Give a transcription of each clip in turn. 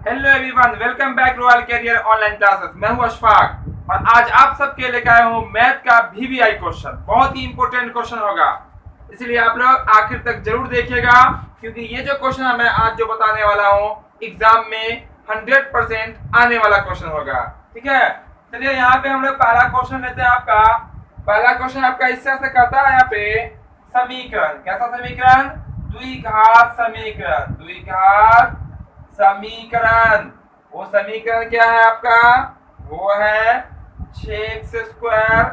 Hello everyone, welcome back royal career online classes. मैं हूं अशफाक और आज आप सबके लेकर आया हूं मैथ का वीवीआई क्वेश्चन। बहुत ही इंपॉर्टेंट क्वेश्चन होगा, इसलिए आप लोग आखिर तक जरूर देखिएगा, क्योंकि ये जो क्वेश्चन मैं आज जो बताने वाला हूं एग्जाम में 100% आने वाला क्वेश्चन होगा। ठीक है, चलिए यहाँ पे हम लोग पहला क्वेश्चन लेते हैं। पहला क्वेश्चन आपका इस तरह से कहता है, यहाँ पे समीकरण, कैसा समीकरण? द्विघात समीकरण। द्विघात समीकरण, वो समीकरण क्या है आपका? वो है 6x²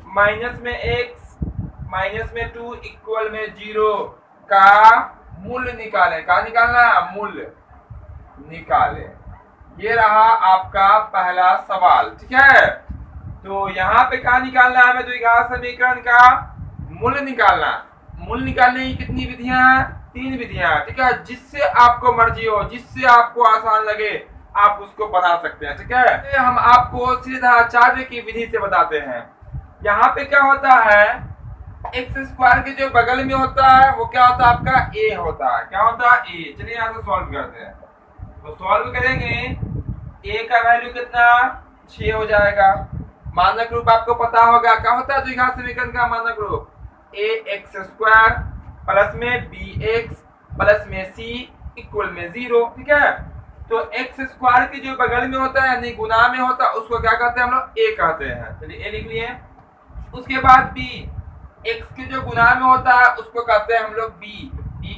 माइनस में x माइनस में 2 इक्वल में 0 का मूल्य निकालें। का निकालना? मूल्य निकालें। ये रहा आपका पहला सवाल। ठीक है, तो यहाँ पे क्या निकालना है हमें? द्विघात समीकरण का मूल्य निकालना। मूल्य निकालने की कितनी विधियां हैं? 3 विधियां। ठीक है, जिससे आपको मर्जी हो, जिससे आपको आसान लगे आप उसको बना सकते हैं। ठीक है, हम आपको सीधाचार्य की विधि से बताते हैं। यहाँ पे क्या होता है, x² के जो बगल में होता है वो क्या होता है आपका? a होता है। क्या होता है? a। चलिए यहाँ से सॉल्व करते हैं। तो सॉल्व करेंगे, a का वैल्यू कितना? 6 हो जाएगा। मानक रूप आपको पता होगा, क्या होता है द्विघात समीकरण का मानक रूप? ax² प्लस में bx प्लस में c इक्वल में 0। ठीक है, तो x² के जो बगल में होता है यानी गुना में होता है उसको क्या कहते हैं हम लोग? a कहते हैं। चलिए a लिख लिए। उसके बाद b, x के जो गुना में होता है उसको कहते हैं हम लोग b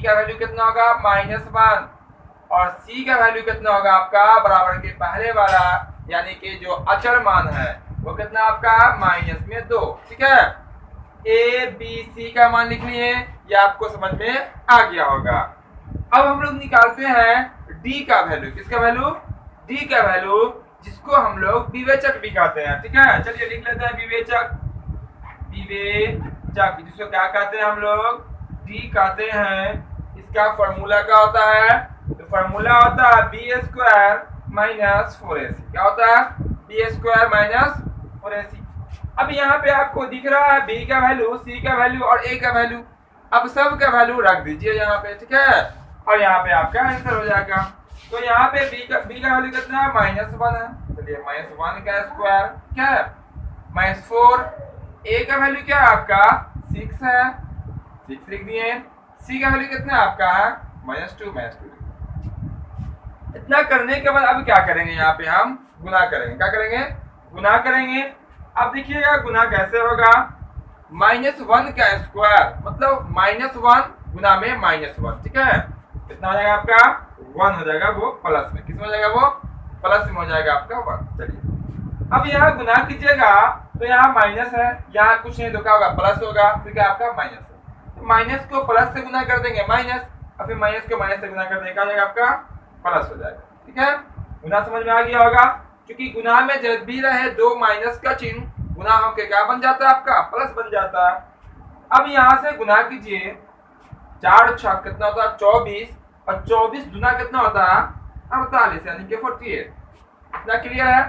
का वैल्यू कितना होगा? -1। और c का वैल्यू कितना होगा आपका? बराबर के पहले वाला यानी कि जो अचर मान है वो कितना आपका? -2। ठीक है, a b c का मान लिख लिए, ये आपको समझ में आ गया होगा। अब हम लोग निकालते हैं d का वैल्यू। किसका वैल्यू? d का वैल्यू, जिसको हम लोग विवेचक भी कहते हैं। ठीक है, चलिए लिख लेते हैं विवेचक। विवेचक जिसको क्या कहते हैं हम लोग? d कहते हैं। इसका फॉर्मूला क्या होता है? तो फॉर्मूला होता है b² - 4ac। क्या होता है? b² - 4ac। अब यहाँ पे आपको दिख रहा है b का वैल्यू, c का वैल्यू और a का वैल्यू। अब सब का वैल्यू रख दीजिए यहाँ पे। ठीक है, और यहाँ पे आपका आंसर हो जाएगा। तो यहाँ पे b का वैल्यू कितना है? -1 है। चलिए -1 का स्क्वायर क्या है? -4। a का वैल्यू क्या है आपका? 6 है, 6 लिख दिए। c का वैल्यू कितना है आपका? -2। इतना करने के बाद अब क्या करेंगे? यहाँ पे हम गुना करेंगे। क्या करेंगे? गुना करेंगे। अब देखिएगा गुना कैसे होगा? -1 का स्क्वायर मतलब -1 गुना में -1। ठीक है, कितना हो जाएगा आपका? 1 हो जाएगा, वो प्लस में। किस में हो जाएगा? वो प्लस में हो जाएगा आपका 1। चलिए अब यहाँ गुना कीजिएगा तो यहाँ माइनस है, यहाँ कुछ नहीं तो क्या होगा? प्लस होगा। फिर क्या आपका? माइनस है। तो माइनस को प्लस से गुना कर देंगे माइनस, और फिर माइनस को माइनस से गुना कर देंगे, क्या हो जाएगा आपका? प्लस हो जाएगा। ठीक है, गुना समझ में आ गया होगा। क्योंकि गुना में जब भी रहे दो माइनस का चिन्ह, गुना होकर क्या बन जाता है आपका? प्लस बन जाता है। अब यहाँ से गुना कीजिए, 4 6 कितना होता है? 24, और 24 गुना कितना होता है? 48 यानी कि 48। इतना क्लियर है?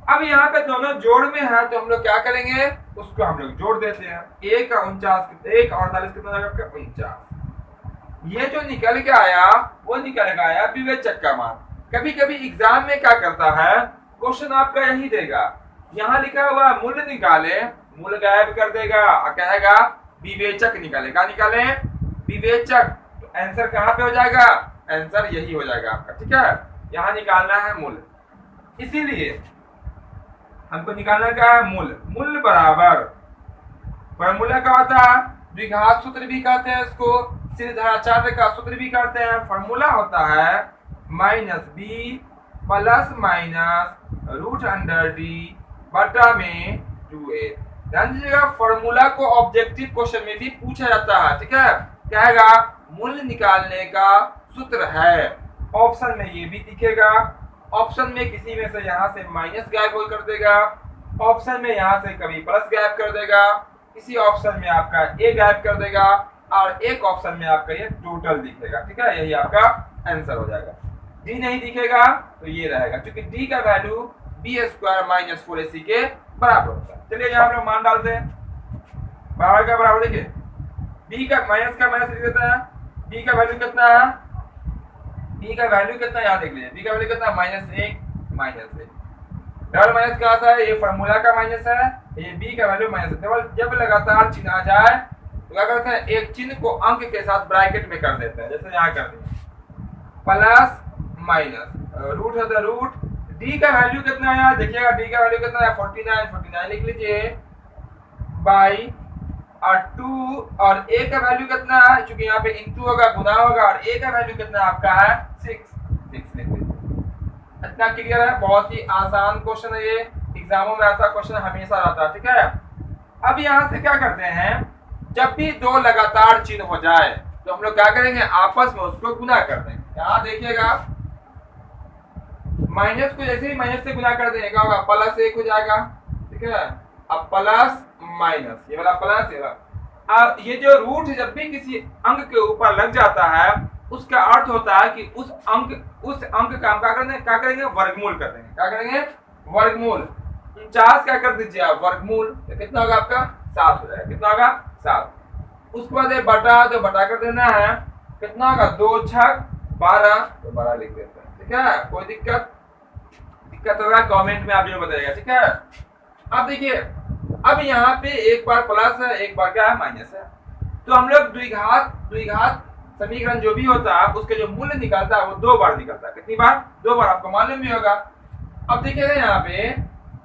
अब यहाँ पे दोनों जोड़ में है तो हम लोग क्या करेंगे? उसको हम लोग जोड़ देते हैं। 1 का 49, 1 48 कितना हो जाएगा आपका? 49। ये जो निकल के आया वो निकल के आया विवेचक का मान। कभी कभी एग्जाम में क्या करता है, क्वेश्चन आपका यही देगा, यहाँ लिखा हुआ मूल्य निकाले, मूल्य गायब कर देगा और कहेगा विवेचक निकाले। क्या निकाले? विवेचक। तो आंसर कहाँ पे हो जाएगा? आंसर यही हो जाएगा आपका। ठीक है, यहाँ निकालना है मूल्य, इसीलिए हमको निकालना क्या है? मूल्य। मूल्य बराबर फॉर्मूला का होता है, द्विघात सूत्र भी कहते हैं इसको, सीधाचार्य का सूत्र भी कहते हैं। फॉर्मूला होता है -b प्लस माइनस √d बटा में 2a। ध्यान दीजिएगा, फॉर्मूला को ऑब्जेक्टिव क्वेश्चन में भी पूछा जाता है। ठीक है, कहेगा मूल्य निकालने का सूत्र है। ऑप्शन में ये भी दिखेगा, ऑप्शन में किसी में से यहाँ से माइनस गायब कर देगा, ऑप्शन में यहाँ से कभी प्लस गायब कर देगा, किसी ऑप्शन में आपका ए गायब कर देगा, और एक ऑप्शन में आपका ये टोटल दिखेगा। ठीक है, यही आपका आंसर हो जाएगा। डी नहीं दिखेगा तो ये रहेगा, क्योंकि डी का वैल्यू b² - 4ac के बराबर होता है। चलिए यहाँ हम लोग मान डालते हैं। बराबर का बराबर देखिए, b का माइनस लिख देता है। b का वैल्यू कितना है? b का वैल्यू कितना यहाँ देख लीजिए, b का वैल्यू कितना -1 डबल माइनस कहाँ से है, ये फार्मूला का माइनस है, ये b का वैल्यू माइनस है। जब लगातार चिन्ह आ जाए तो क्या करते हैं, एक चिन्ह को अंक के साथ ब्रैकेट में कर देते हैं, जैसे यहाँ कर दिए प्लस माइनस रूट है तो रूट, d का वैल्यू कितना है यहाँ देखिएगा, d का वैल्यू कितना है 49 लिख लीजिए बाई और 2 और a का वैल्यू कितना है, क्योंकि यहाँ पे इनटू होगा गुना होगा, और a का वैल्यू कितना आपका है 6 लिख लीजिए। इतना क्लियर है, बहुत ही आसान क्वेश्चन है ये, एग्जामों में ऐसा क्वेश्चन हमेशा रहता है, ठीक है। अब यहाँ से क्या करते हैं, जब भी दो लगातार चिन्ह हो जाए तो हम लोग क्या करेंगे, आपस में उसको गुना कर देंगे। यहाँ देखिएगा माइनस को जैसे ही माइनस से गुना कर देंगे क्या होगा, +1 हो जाएगा, ठीक है। अब प्लस माइनस, ये वाला प्लस, ये वाला। अब ये जो रूट जब भी किसी अंक के ऊपर लग जाता है उसका अर्थ होता है कि उस अंक का हम क्या करेंगे वर्गमूल कर देंगे, क्या करेंगे वर्गमूल। 49 क्या कर दीजिए आप वर्गमूल, तो कितना होगा आपका 7 हो जाएगा, कितना होगा 7। उसके बाद बटा, तो बटा कर देना है, कितना होगा 2 छक 12, तो 12 लिख देते हैं, ठीक है। कोई दिक्कत होगा कमेंट में आप जो बताइएगा, ठीक है। अब देखिए, अब यहाँ पे एक बार प्लस है, एक बार क्या है माइनस है, तो हम लोग द्विघात समीकरण जो भी होता है उसके जो मूल्य निकलता है वो 2 बार निकलता है। कितनी बार, 2 बार, आपको मालूम भी होगा। अब देखिएगा यहाँ पे,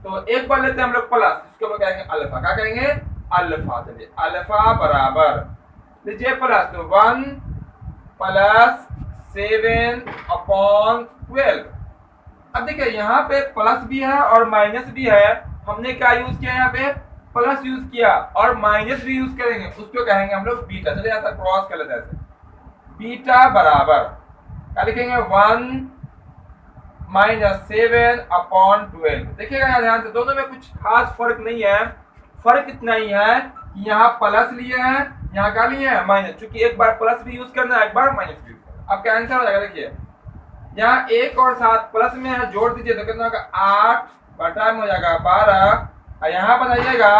तो एक बार लेते हैं हम लोग प्लस, इसको हम लोग कहेंगे अल्फा, क्या कहेंगे अल्फा। चलिए अल्फा बराबर लीजिए प्लस, तो 1 + 7/12। अब देखिए यहाँ पे प्लस भी है और माइनस भी है, हमने क्या यूज किया, यहाँ पे प्लस यूज किया और माइनस भी यूज करेंगे, उसको कहेंगे हम लोग बीटा। चलिए ऐसा क्रॉस कर लेते हैं, बीटा बराबर क्या लिखेंगे 1 - 7/12। देखिएगा यहाँ ध्यान से, दोनों में कुछ खास फर्क नहीं है, फर्क इतना ही है कि यहाँ प्लस लिए हैं, यहाँ क्या लिए हैं माइनस, क्योंकि एक बार प्लस भी यूज करना है, एक बार माइनस भी यूज करना है। आपका आंसर हो जाएगा, देखिए यहाँ 1 और 7 प्लस में है, जोड़ दीजिए तो कितना होगा 8 बटा में हो जाएगा 12, और यहाँ बनाइएगा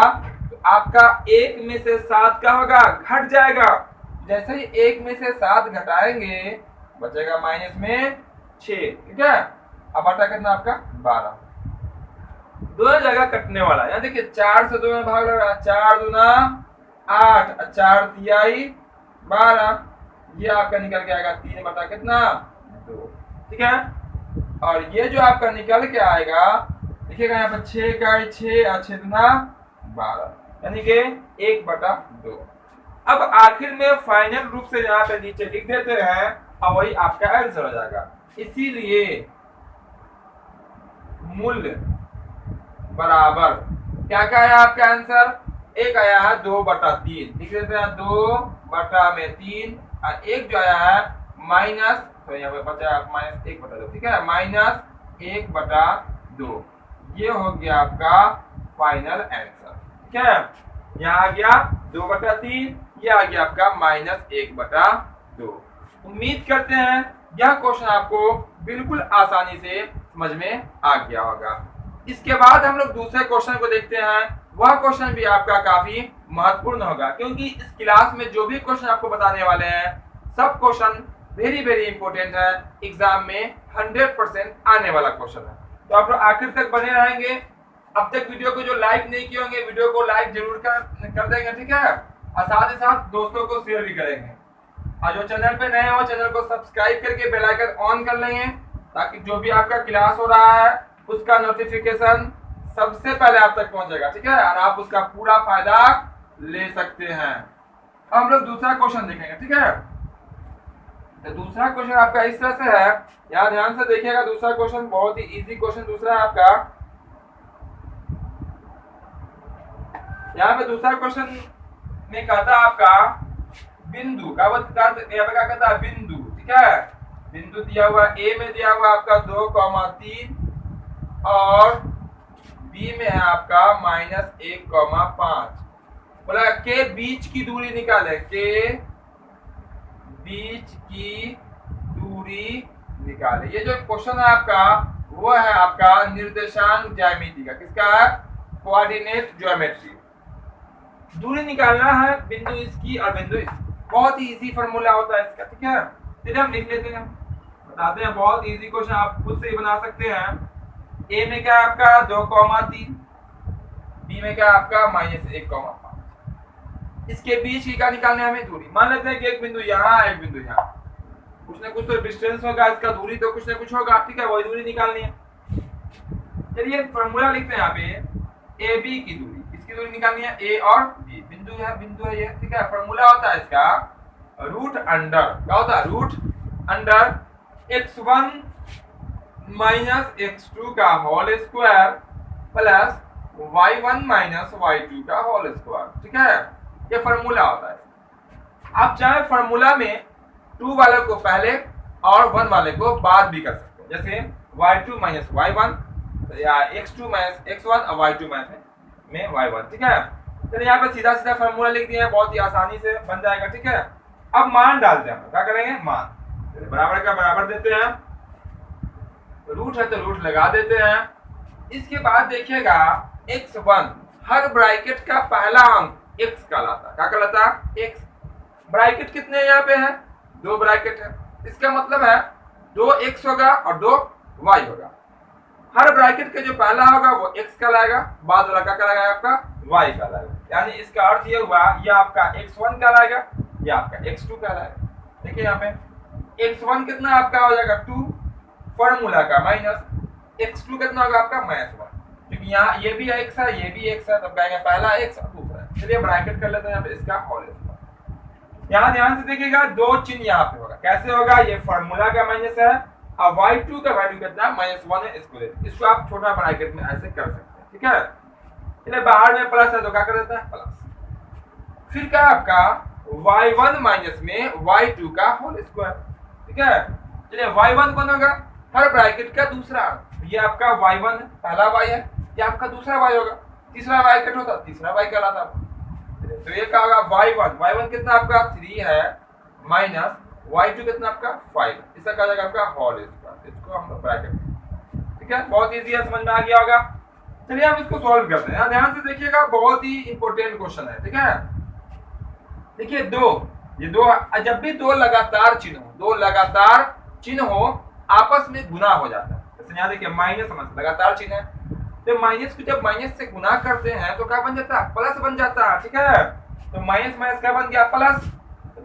तो आपका 1 में से 7 का होगा घट जाएगा, जैसे ही 1 में से 7 घटाएंगे बचेगा माइनस में 6, ठीक है। अब बटा कितना आपका 12, दोनों जगह कटने वाला है। यहाँ देखिए 4 से 2 में भाग लग रहा है, 4 दूना 8 और 4 तिहाई 12, ये आपका निकल के आएगा 3 बटा कितना 2, ठीक है। और ये जो आपका निकल के आएगा देखिएगा यहाँ पर 6 का 6 और 6 दूना 12, यानी कि 1 बटा 2। अब आखिर में फाइनल रूप से यहाँ पे नीचे लिख देते हैं और वही आपका आंसर हो जाएगा। इसीलिए मूल्य बराबर क्या क्या है आपका आंसर, एक आया है 2/3, लिख देते हैं 2/3, और एक जो आया है माइनस, तो यहाँ पे बचा -1/2, ठीक है, -1/2, ये हो गया आपका फाइनल आंसर, ठीक है। यहाँ आ गया 2/3, ये आ गया आपका -1/2। उम्मीद करते हैं यह क्वेश्चन आपको बिल्कुल आसानी से समझ में आ गया होगा। इसके बाद हम लोग दूसरे क्वेश्चन को देखते हैं, वह क्वेश्चन भी आपका काफी महत्वपूर्ण होगा, क्योंकि इस क्लास में जो भी क्वेश्चन आपको बताने वाले हैं सब क्वेश्चन वेरी वेरी इंपॉर्टेंट है, एग्जाम में 100% आने वाला क्वेश्चन है। तो आप लोग आखिर तक बने रहेंगे। अब तक वीडियो को जो लाइक नहीं किए होंगे, वीडियो को लाइक जरूर कर देंगे, ठीक है, और साथ ही साथ दोस्तों को शेयर भी करेंगे, और जो चैनल पे नए हो चैनल को सब्सक्राइब करके बेल आइकन ऑन कर लेंगे, ताकि जो भी आपका क्लास हो रहा है उसका नोटिफिकेशन सबसे पहले आप तक पहुंचेगा, ठीक है, और आप उसका पूरा फायदा ले सकते हैं। हम लोग दूसरा क्वेश्चन देखेंगे, ठीक है। तो दूसरा क्वेश्चन आपका इस तरह से है, यहाँ ध्यान से देखिएगा, दूसरा क्वेश्चन बहुत ही इजी क्वेश्चन दूसरा है आपका। यहाँ पे दूसरा क्वेश्चन में कहता है आपका बिंदु का, यहाँ पे क्या कहता है बिंदु, ठीक है, बिंदु दिया हुआ ए में दिया हुआ आपका 2,3 और बी में है आपका -1,5। बोला के बीच की दूरी निकाले, के बीच की दूरी निकाले। ये जो क्वेश्चन है आपका वो है आपका निर्देशांक ज्यामिति का, किसका है कोऑर्डिनेट ज्योमेट्री। दूरी निकालना है बिंदु इसकी और बिंदु इसकी, बहुत ही इजी फार्मूला होता है इसका, ठीक है। चलिए हम लिख लेते हैं, बताते हैं, बहुत इजी क्वेश्चन, आप खुद से ही बना सकते हैं। ए में क्या है आपका 2,3, बी में क्या है आपका -1,5। इसके बीच की क्या निकालने हमें दूरी। मान लेते हैं कि एक बिंदु यहाँ, एक बिंदु यहाँ, कुछ ना कुछ तो डिस्टेंस होगा, इसका दूरी तो कुछ ना कुछ होगा, ठीक है, वही दूरी निकालनी है। चलिए फॉर्मूला लिखते हैं यहाँ पे, ए बी की दूरी, इसकी दूरी निकालनी है, ए और बी, बिंदु है ये, ठीक है। फॉर्मूला होता है इसका रूट अंडर, क्या होता है, root under x1 minus x2 का whole square plus y1 minus y2 का होल स्क्वायर, ठीक है, ये फॉर्मूला होता है। आप चाहे फॉर्मूला में 2 वाले को पहले और 1 वाले को बाद भी कर सकते हैं, जैसे y2 माइनस y1 या x2 माइनस x1 और y2 में y1, ठीक है। चलिए यहाँ पे सीधा सीधा फॉर्मूला लिख दिया है, बहुत ही आसानी से बन जाएगा, ठीक है। अब मान डालते हैं, क्या करेंगे, मान बराबर का बराबर देते हैं, रूट है तो रूट लगा देते हैं। इसके बाद देखिएगा x1 हर ब्रैकेट का पहला अंक x कहलाता, क्या कहलाता, x। ब्रैकेट कितने यहाँ पे है, 2 ब्रैकेट है, इसका मतलब है 2x होगा और 2y होगा। हर ब्रैकेट का जो पहला होगा वो x कहलाएगा, बाद वाला क्या कहलाएगा आपका y कहलाएगा। यानी इसका अर्थ ये हुआ, ये आपका x1 कहलाएगा, ये आपका x2 कहलाएगा। देखिए यहाँ पे x1 कितना आपका हो जाएगा 2 फॉर्मूला का, माइनस x2 कितना होगा आपका -1, क्योंकि यहाँ ये भी x है, ये भी x है, तब कहेंगे पहला x और दूसरा। चलिए ब्रैकेट कर लेते हैं यहाँ पे इसका होल स्क्वायर। यहाँ ध्यान से देखिएगा 2 चिन्ह यहाँ पे होगा, कैसे होगा, ये फॉर्मूला का माइनस है और y2 का वैल्यू कितना -1 है, इसको आप छोटा ब्रैकेट में ऐसे कर सकते हैं, ठीक है। चलिए बाहर में प्लस है तो क्या कर देता है प्लस, फिर क्या आपका y1 माइनस में y2 का होल स्क्वायर, ठीक है। चलिए y1 कौन होगा, हर ब्रैकेट का दूसरा, ये आपका y1 है, पहला y है, ये आपका दूसरा y होगा, तीसरा ब्रैकेट होता तीसरा y कहलाता। तो ये क्या होगा y1 कितना आपका 3 है, माइनस y2 कितना आपका 5, इसका क्या जाएगा आपका होल स्क्वायर, इसको हम लोग ब्रैकेट, ठीक है। बहुत इजी है, समझ में आ गया होगा। चलिए हम इसको सॉल्व करते हैं, ध्यान से देखिएगा, बहुत ही इंपॉर्टेंट क्वेश्चन है, ठीक है। देखिए ये दो जब भी दो लगातार चिन्ह हो आपस में गुना हो जाता है, जैसे यहाँ देखिए माइनस लगातार चिन्ह है, तो माइनस को जब माइनस से गुना करते हैं तो क्या बन जाता है, प्लस बन जाता है, ठीक है। तो माइनस माइनस क्या बन गया प्लस,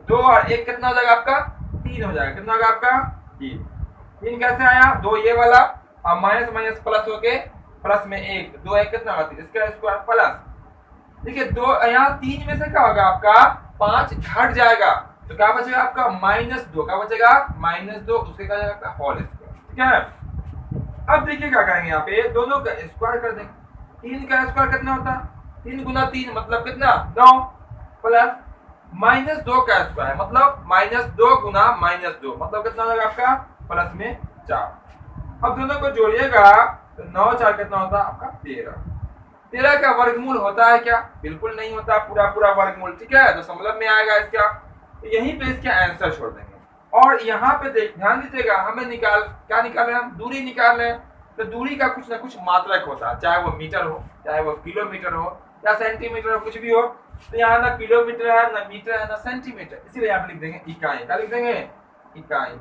2 और 1 कितना हो जाएगा आपका 3 हो जाएगा, कितना होगा आपका 3 कैसे आया, 2 ये वाला और माइनस माइनस प्लस होके प्लस में 1, 2 1 कितना होगा, इसका स्क्वायर प्लस। देखिए 2 यहाँ 3 में से क्या होगा आपका 5 घट जाएगा, तो क्या बचेगा आपका -2, क्या बचेगा -2, उसके क्या जाएगा होल स्क्वायर, ठीक है। अब देखिए क्या करेंगे, यहाँ पे दोनों का स्क्वायर कर देंगे। 3 का स्क्वायर कितना होता है, 3 गुना 3 मतलब कितना 9, प्लस -2 का स्क्वायर मतलब -2 गुना -2 मतलब कितना हो जाएगा आपका प्लस में 4। अब दोनों को जोड़िएगा तो 9 4 कितना होता है आपका 13 का वर्गमूल होता है क्या, बिल्कुल नहीं होता, पूरा वर्गमूल, ठीक है, तो दशमलव में आएगा इसका, तो यहीं पे इसका आंसर छोड़ देंगे। और यहाँ पे ध्यान दीजिएगा, हमें क्या निकाल रहे हैं हम, दूरी निकाल रहे हैं, तो दूरी का कुछ ना कुछ मात्रक होता है, चाहे वो मीटर हो, चाहे वो किलोमीटर हो या सेंटीमीटर हो, कुछ भी हो। तो यहाँ ना किलोमीटर है, ना मीटर है, ना सेंटीमीटर, इसीलिए यहाँ पे लिख देंगे इकाई, क्या लिख देंगे इकाई।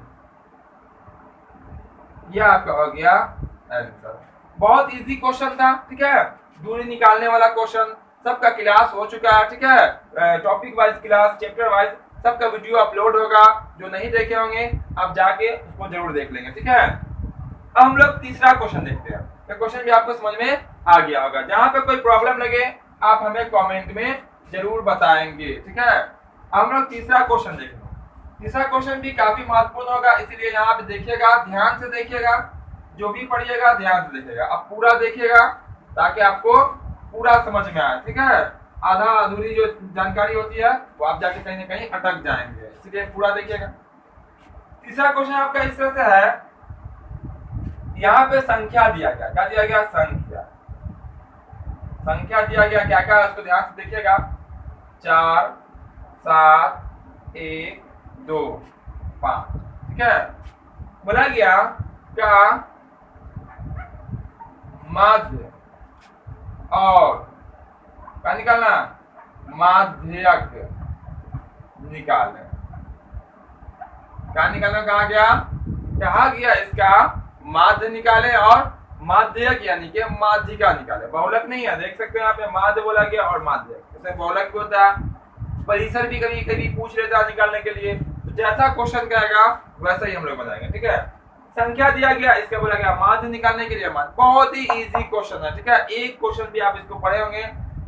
यह आपका हो गया आंसर। बहुत इजी क्वेश्चन था, ठीक है, दूरी निकालने वाला क्वेश्चन। सबका क्लास हो चुका है, ठीक है, topic wise class, chapter wise सबका वीडियो अपलोड होगा, जो नहीं देखे होंगे आप जाके उसको जरूर देख लेंगे, ठीक है। अब हम लोग तीसरा क्वेश्चन देखते हैं, तो क्वेश्चन भी आपको समझ में आ गया होगा। जहां पे कोई प्रॉब्लम लगे आप हमें कमेंट में जरूर बताएंगे, ठीक है। हम लोग तीसरा क्वेश्चन देखेंगे। तीसरा क्वेश्चन भी काफी महत्वपूर्ण होगा, इसीलिए यहाँ पे देखिएगा, ध्यान से देखिएगा, जो भी पढ़िएगा ध्यान से देखिएगा, अब पूरा देखिएगा ताकि आपको पूरा समझ में आए, ठीक है। आधा अधूरी जो जानकारी होती है वो आप जाके कहीं ना कहीं अटक जाएंगे, इसलिए पूरा देखिएगा। तीसरा क्वेश्चन आपका इस तरह से है, यहाँ पे संख्या दिया गया, क्या दिया गया, संख्या दिया गया, क्या क्या उसको ध्यान से देखिएगा, 4 7 1 2 5, ठीक है। बोला गया क्या माध्य और क्या निकालना, माध्यक निकालना, क्या निकालना कहा गया, कहा गया इसका माध्य निकाले और माध्यक यानी कि माध्यिका निकाले। बहुलक नहीं है, देख सकते हैं यहाँ पे माध्य बोला गया और माध्यक, जैसे बहुलक भी होता है। परिसर भी कभी कभी पूछ लेता है निकालने के लिए, तो जैसा क्वेश्चन कहेगा वैसा ही हम लोग बनाएंगे। ठीक है, संख्या दिया गया, इसका बोला गया माध्य निकालने के लिए माध्य। बहुत ही इजी क्वेश्चन है। ठीक है, एक क्वेश्चन भी आप इसको पढ़े होंगे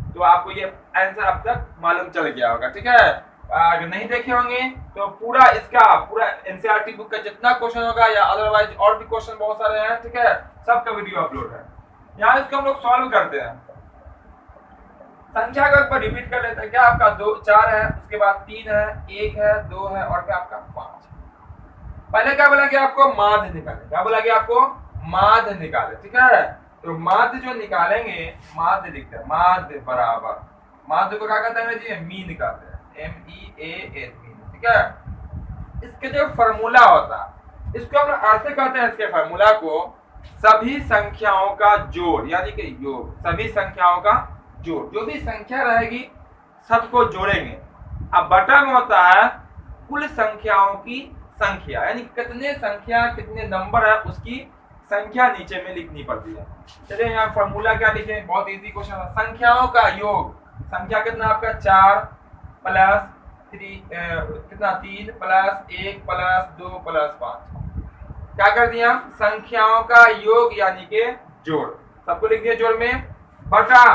तो आपको ये आंसर अब तक मालूम चल गया होगा। ठीक है, अगर नहीं देखे होंगे तो पूरा एनसीईआरटी बुक का जितना क्वेश्चन होगा या अदरवाइज और भी क्वेश्चन बहुत सारे हैं, ठीक है, सबका वीडियो अपलोड है। यहाँ इसको हम लोग सॉल्व करते हैं। संख्या को एक बार रिपीट कर लेते हैं। क्या आपका 2 4 है, उसके बाद 3 है, 1 है, 2 है और क्या आपका 5। पहले क्या बोला कि आपको माध्य निकाले, क्या बोला कि आपको माध्य निकाले। ठीक है, तो माध्य जो निकालेंगे, माध्य लिखते हैं, माध्य बराबर, माध्य को क्या कहते हैं अंग्रेजी में? मीन कहते हैं, MEAN, मीन। ठीक है, इसके जो फॉर्मूला होता है, इसको हम ऐसे कहते हैं, इसके फॉर्मूला को सभी संख्याओं का जोड़ यानी कि योग, सभी संख्याओं का जोड़, जो भी संख्या रहेगी सबको जोड़ेंगे। अब बटा में होता है कुल संख्याओं की संख्या, यानी कितने संख्या कितने नंबर है उसकी संख्या नीचे में लिखनी पड़ती है। चलिए यहाँ फॉर्मूला क्या लिखे, बहुत इजी क्वेश्चन है। संख्याओं का योग, संख्या कितना आपका 4 प्लस 3 कितना 3 प्लस 1 प्लस 2 प्लस 5, क्या कर दिया? संख्याओं का योग यानी के जोड़, सबको लिख दिया जोड़ में, बटा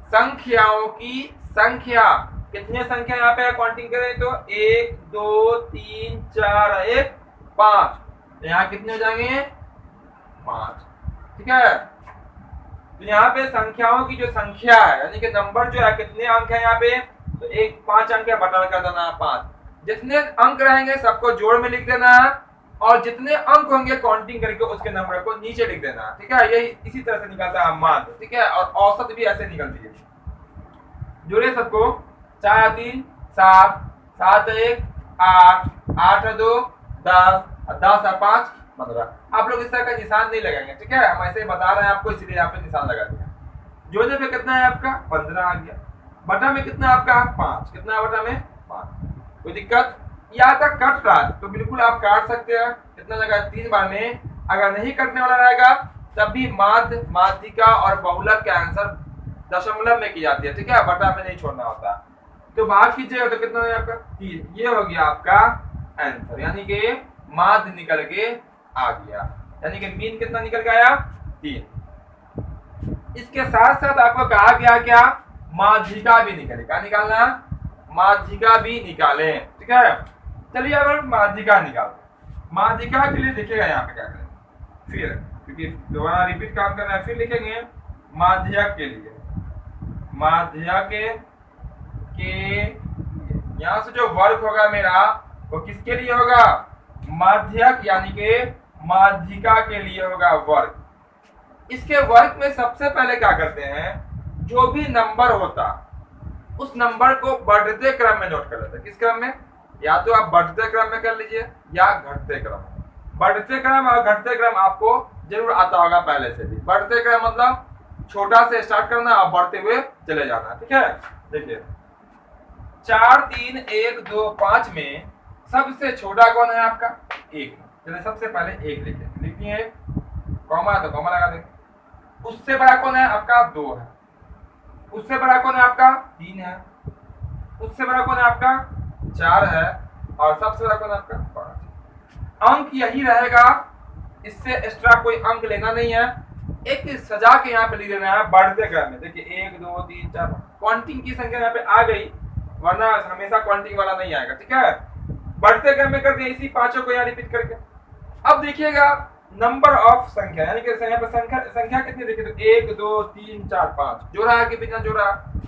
संख्याओं की संख्या, कितने संख्या यहाँ पे काउंटिंग करें तो 1 2 3 4 1 5, यहाँ कितने हो जाएंगे? 5। ठीक है, तो यहाँ पे संख्याओं की जो संख्या है यानी कि नंबर जो है, कितने अंक है यहाँ पे, तो 5 अंक है, बटा कर देना 5। जितने अंक रहेंगे सबको जोड़ में लिख देना है और जितने अंक होंगे काउंटिंग करके उसके नंबर को नीचे लिख देना। ठीक है, यही इसी तरह से निकलता है माध्य। ठीक है, और औसत भी ऐसे निकलती है। जोड़े सबको, 4 3 7 7 1 8 8 2 10 10 5 15। आप लोग इस तरह का निशान नहीं लगाएंगे। ठीक है, हम ऐसे बता रहे हैं आपको, इसलिए यहाँ पे निशान लगा दिया। जोड़ने पे कितना है आपका? 15 आ गया। बटा में कितना आपका? 5। कितना है बटा में? 5। कोई दिक्कत? यहाँ तक कट रहा है तो बिल्कुल आप काट सकते हैं। कितना जगह? 3 बार में। अगर नहीं कटने वाला रहेगा तब भी माध्य, माध्यिका और बहुलक का आंसर दशमलव में की जाती है। ठीक है, बटा में नहीं छोड़ना होता। तो भाग कीजिएगा तो कितना है आपका? 3। ये हो गया आपका आंसर, यानी कि माध्य निकल के आ गया, यानी कि मीन कितना निकल के आया? 3। इसके साथ साथ आपको कहा गया क्या? माध्यिका भी निकले। क्या निकालना? माध्यिका भी निकालें। ठीक है, चलिए अब माध्यिका निकालते हैं। माध्यिका के लिए देखिएगा यहाँ पे क्या करें, फिर क्योंकि दोबारा रिपीट काम करना है, फिर लिखेंगे माध्यक के लिए। माध्यक के यहाँ से जो वर्ग होगा मेरा वो किसके लिए होगा? माध्यक यानी कि माध्यिका के लिए होगा वर्ग। इसके वर्ग में सबसे पहले क्या करते हैं, जो भी नंबर होता उस नंबर को बढ़ते क्रम में नोट कर लेते हैं। किस क्रम में? या तो आप बढ़ते क्रम में कर लीजिए या घटते क्रम। बढ़ते क्रम और घटते क्रम आपको जरूर आता होगा पहले से भी। बढ़ते क्रम मतलब छोटा से स्टार्ट करना और बढ़ते हुए चले जाना। ठीक है, देखिए 4 3 1 2 5 में सबसे छोटा कौन है आपका? 1। चलिए सबसे पहले 1 लिखिए, कॉमा है तो कॉमा लगा देंगे। उससे बड़ा कौन है आपका? 2 है। उससे बड़ा कौन है आपका? 3 है। उससे बड़ा कौन है आपका? 4 है। और सबसे बड़ा कौन है आपका? 5। अंक यही रहेगा, इससे एक्स्ट्रा कोई अंक लेना नहीं है। एक सजा के यहाँ पे लिख देना है बढ़ते क्रम में। देखिए 1 2 3 4 काउंटिंग की संख्या यहाँ पे आ गई, वरना हमेशा काउंटिंग वाला नहीं आएगा। ठीक है, बढ़ते क्रम में कर दिया, इसी पांचों को यहाँ रिपीट करके। अब देखिएगा नंबर ऑफ संख्या, यानी कि यहाँ पे संख्या कितनी देखिए तो 1 2 3 4 5। जोड़ा है कि बिना जोड़ा?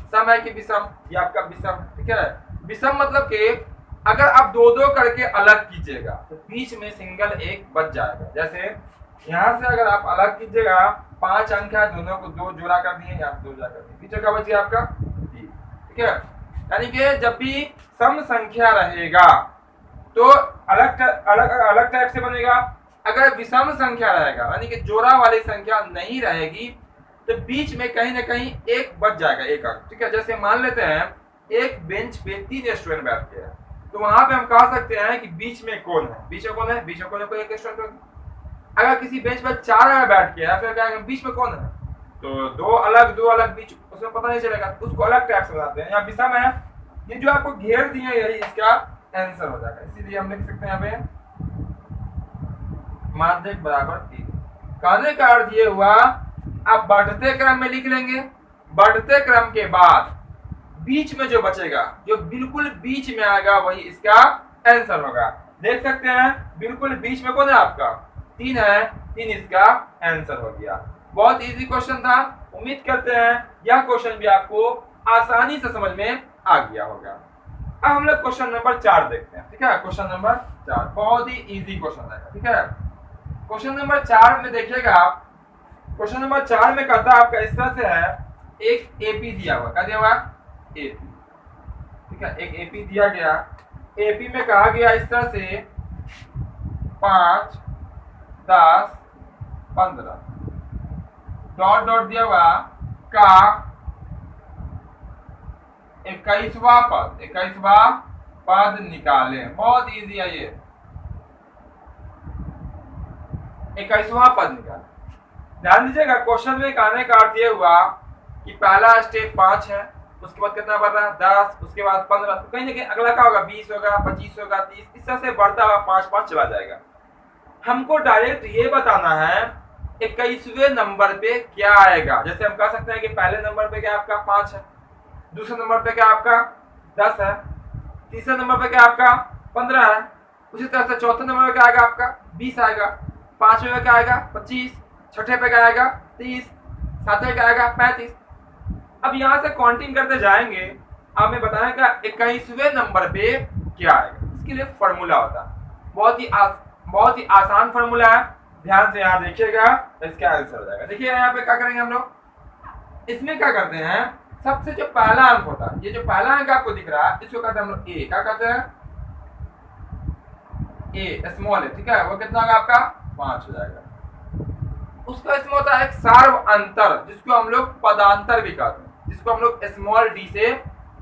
सम है कि विषम? ये आपका विषम। ठीक है, विषम मतलब कि अगर आप 2 करके अलग कीजिएगा तो बीच में सिंगल 1 बच जाएगा। जैसे यहाँ से अगर आप अलग कीजिएगा, 5 अंक है, दोनों को 2 जोड़ा कर दिए, यहाँ 2 जोड़ा कर दिए, बीच का बच गया आपका 3। ठीक है, यानी कि जब भी सम संख्या रहेगा तो अलग टाइप से बनेगा। अगर विषम संख्या रहेगा यानी कि जोड़ा वाली संख्या नहीं रहेगी तो बीच में कहीं ना कहीं 1 बच जाएगा, 1 अंक। ठीक है, जैसे मान लेते हैं एक बेंच पे 3 स्टूडेंट बैठते हैं, तो वहां पे हम कह सकते हैं कि बीच में कौन है, बीच में कौन है, बीच में कौन है, कोई एक स्टूडेंट। अगर किसी बेंच पर 4 अगर बैठ के फिर क्या बीच में कौन है, तो दो अलग बीच, उसमें पता नहीं चलेगा, उसको अलग टाइप से बताते हैं। यहाँ विषम है, ये जो आपको घेर दिए यही इसका आंसर हो जाएगा। इसीलिए हम लिख सकते हैं यहाँ पे माध्यक बराबर 1। कहने का अर्थ ये हुआ, आप बढ़ते क्रम में लिख लेंगे, बढ़ते क्रम के बाद बीच में जो बचेगा, जो बिल्कुल बीच में आएगा वही इसका आंसर होगा। देख सकते हैं बिल्कुल बीच में कौन है आपका 3 है, 3 इसका आंसर हो गया। बहुत इजी क्वेश्चन था। उम्मीद करते हैं यह क्वेश्चन भी आपको आसानी से समझ में आ गया होगा। अब हम लोग क्वेश्चन नंबर 4 देखते हैं। ठीक है, क्वेश्चन नंबर 4 बहुत ही इजी क्वेश्चन है। ठीक है, क्वेश्चन नंबर 4 में देखिएगा, क्वेश्चन नंबर 4 में कहता है आपका इस तरह से है, एक एपी दिया हुआ, क्या दिया हुआ, एपी। ठीक है, एक एपी दिया गया, एपी में कहा गया इस तरह से 5, 10, 15 डॉट डॉट दिया हुआ का 21वां पद निकाले। बहुत इजी है ये, 21वां पद निकाले। ध्यान दीजिएगा, क्वेश्चन में कहने का अर्थ ये हुआ कि पहला स्टेप 5 है, उसके बाद कितना बढ़ रहा है 10, उसके बाद 15, तो कहीं ना कहीं अगला क्या होगा 20 होगा, 25 होगा, 30, इस तरह से बढ़ता हुआ 5 चला जाएगा। हमको डायरेक्ट ये बताना है 21वें नंबर पे क्या आएगा। जैसे हम कह सकते हैं कि पहले नंबर पे क्या आपका 5 है, दूसरे नंबर पे क्या आपका 10 है, तीसरे नंबर पे क्या आपका 15 है, उसी तरह से चौथे नंबर पे क्या आएगा आपका 20 आएगा, पांचवें पे क्या आएगा 25, छठे पे क्या आएगा 30, सातवें क्या आएगा 35। अब यहाँ से काउंटिंग करते जाएंगे, हमें बताना का 21वें नंबर पे क्या आएगा। इसके लिए फॉर्मूला होता है, बहुत ही आसान फॉर्मूला है। ध्यान से यहाँ देखिएगा, इसका आंसर हो जाएगा। देखिए यहाँ पे क्या करेंगे हम लोग, इसमें क्या करते हैं, सबसे जो पहला अंक होता है, ये जो पहला अंक आपको दिख रहा है इसको कहते हैं हम लोग ए। क्या कहते हैं, ए स्मॉल है। ठीक है, वो कितना होगा आपका 5 हो जाएगा। उसका इसमें होता है एक सार्व अंतर, जिसको हम लोग पदांतर भी कहते हैं, जिसको हम लोग स्मॉल डी से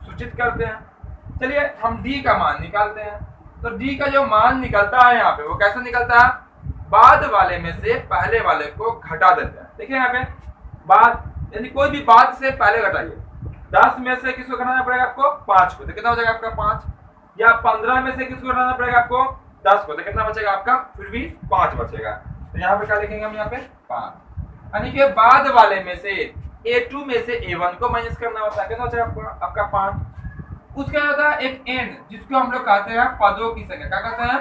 सूचित करते हैं। चलिए हम डी का मान निकालते हैं। तो डी का जो मान निकलता है यहाँ पे वो कैसे निकलता है, बाद वाले में से पहले वाले को घटा देते हैं। देखिए यहाँ पे बाद, यानी कोई भी बाद से पहले घटाइए। 10 में से किसको घटाना पड़ेगा आपको 5 को, तो कितना हो जाएगा आपका 5, या 15 में से किसको घटाना पड़ेगा आपको 10 को, तो कितना बचेगा आपका फिर भी 5 बचेगा। तो यहाँ पे क्या लिखेंगे हम, यहाँ पे 5, यानी कि बाद वाले में से A2 में से A1 को माइनस करना होता है, कितना बचेगा आपका 5। उसके बाद होता है एक n, जिसको हम लोग कहते हैं पदों की संख्या। क्या कहते हैं,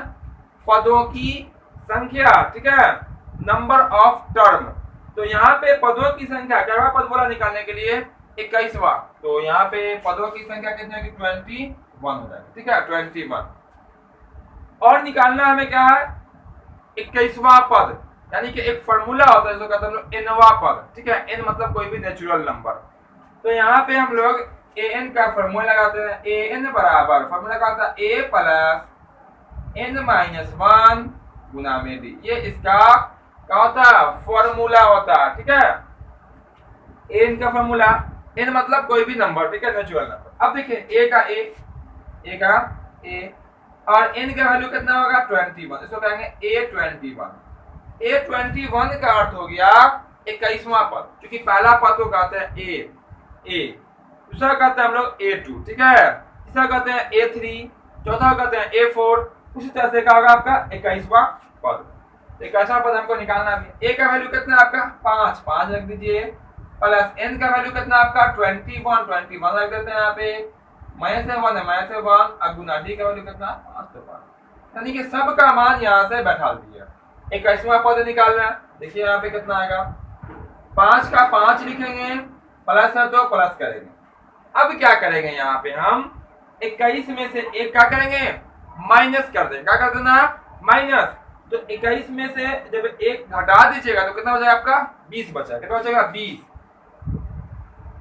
पदों की संख्या। ठीक है, नंबर ऑफ टर्म। तो यहाँ पे पदों की संख्या, क्या पद बोला निकालने के लिए 21वां, तो यहाँ पे पदों की संख्या कितनी होगी 21 हो जाएगी। ठीक है, 21। और निकालना हमें क्या है 21वां पद, यानी कि एक फॉर्मूला होता है जिसको कहते हैं हम लोग nवां पद। ठीक है, n मतलब कोई भी नेचुरल नंबर। तो यहाँ पे हम लोग an का फॉर्मूला लगाते हैं, an बराबर फॉर्मूला का होता है a प्लस n-1 गुना में d। ये इसका क्या होता है फॉर्मूला होता है। ठीक है, n का फॉर्मूला, n मतलब कोई भी नंबर। ठीक है, नेचुरल नंबर। अब देखिए a का a और n का वैल्यू कितना होगा 21, इसको कहेंगे a21। a21 का अर्थ हो गया 21वां पद, क्योंकि पहला पद को कहते हैं a, दूसरा कहते हैं हम लोग a2। ठीक है, तीसरा कहते हैं a3, चौथा कहते हैं a4। उसी तरह से क्या होगा आपका 21वां पद। 21वां पद हमको निकालना भी। a का वैल्यू कितना है आपका 5 रख दीजिए, प्लस n का वैल्यू कितना आपका 21 रख देते हैं यहाँ पे, -1 और गुना d का वैल्यू कितना 5, यानी कि सबका मान यहाँ से बैठा दिया। 21वां पद निकालना है। देखिए यहाँ पे कितना आएगा, 5 का 5 लिखेंगे, प्लस है तो प्लस करेंगे। अब क्या करेंगे, यहाँ पे हम 21 में से एक क्या करेंगे माइनस कर देंगे। क्या कर देना माइनस, तो 21 में से जब एक घटा दीजिएगा तो कितना हो जाएगा आपका 20 बचा। कितना बचेगा 20,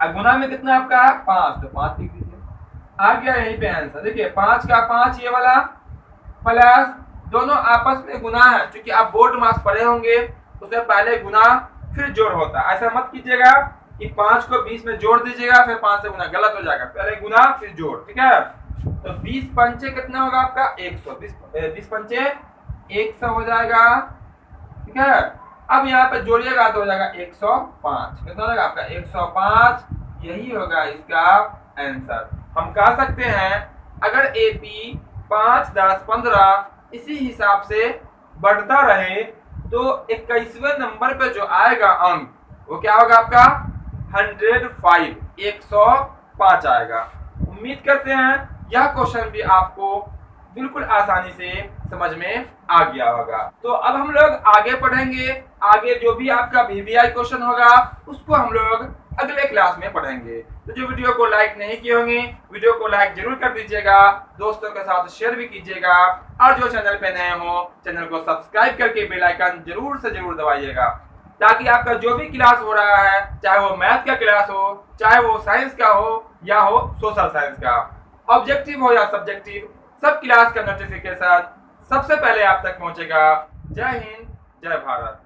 अब गुना में कितना आपका 5, तो 5 लिख दीजिए, आ गया यहीं पे आंसर। देखिए 5 का 5 ये वाला, प्लस दोनों आपस में गुना है, क्योंकि आप बोर्ड मार्क्स पढ़े होंगे, उससे पहले गुना फिर जोड़ होता है। ऐसा मत कीजिएगा कि 5 को 20 में जोड़ दीजिएगा फिर 5 से गुना, गलत हो जाएगा। पहले गुना फिर जोड़। ठीक है, तो 20 पंचे कितना होगा आपका 100, 20 पंचे 100 हो जाएगा। ठीक है, अब यहाँ पे जोड़िएगा तो हो जाएगा 105। कितना हो जाएगा आपका 105, यही होगा इसका आंसर। हम कह सकते हैं अगर एपी 5, 10, 15 इसी हिसाब से बढ़ता रहे तो 21वें नंबर पे जो आएगा अंक वो क्या होगा आपका 105, 105 आएगा। उम्मीद करते हैं यह क्वेश्चन भी आपको बिल्कुल आसानी से समझ में आ गया होगा। तो अब हम लोग आगे पढ़ेंगे, आगे जो भी आपका वीवीआई क्वेश्चन होगा उसको हम लोग अगले क्लास में पढ़ेंगे। तो जो वीडियो को लाइक नहीं किए होंगे वीडियो को लाइक जरूर कर दीजिएगा, दोस्तों के साथ शेयर भी कीजिएगा, और जो चैनल पे नए हो चैनल को सब्सक्राइब करके बेल आइकन जरूर से जरूर दबाइएगा, ताकि आपका जो भी क्लास हो रहा है, चाहे वो मैथ का क्लास हो, चाहे वो साइंस का हो या हो सोशल साइंस का, ऑब्जेक्टिव हो या सब्जेक्टिव, सब क्लास का नोटिफिकेशन सबसे पहले आप तक पहुंचेगा। जय हिंद, जय भारत।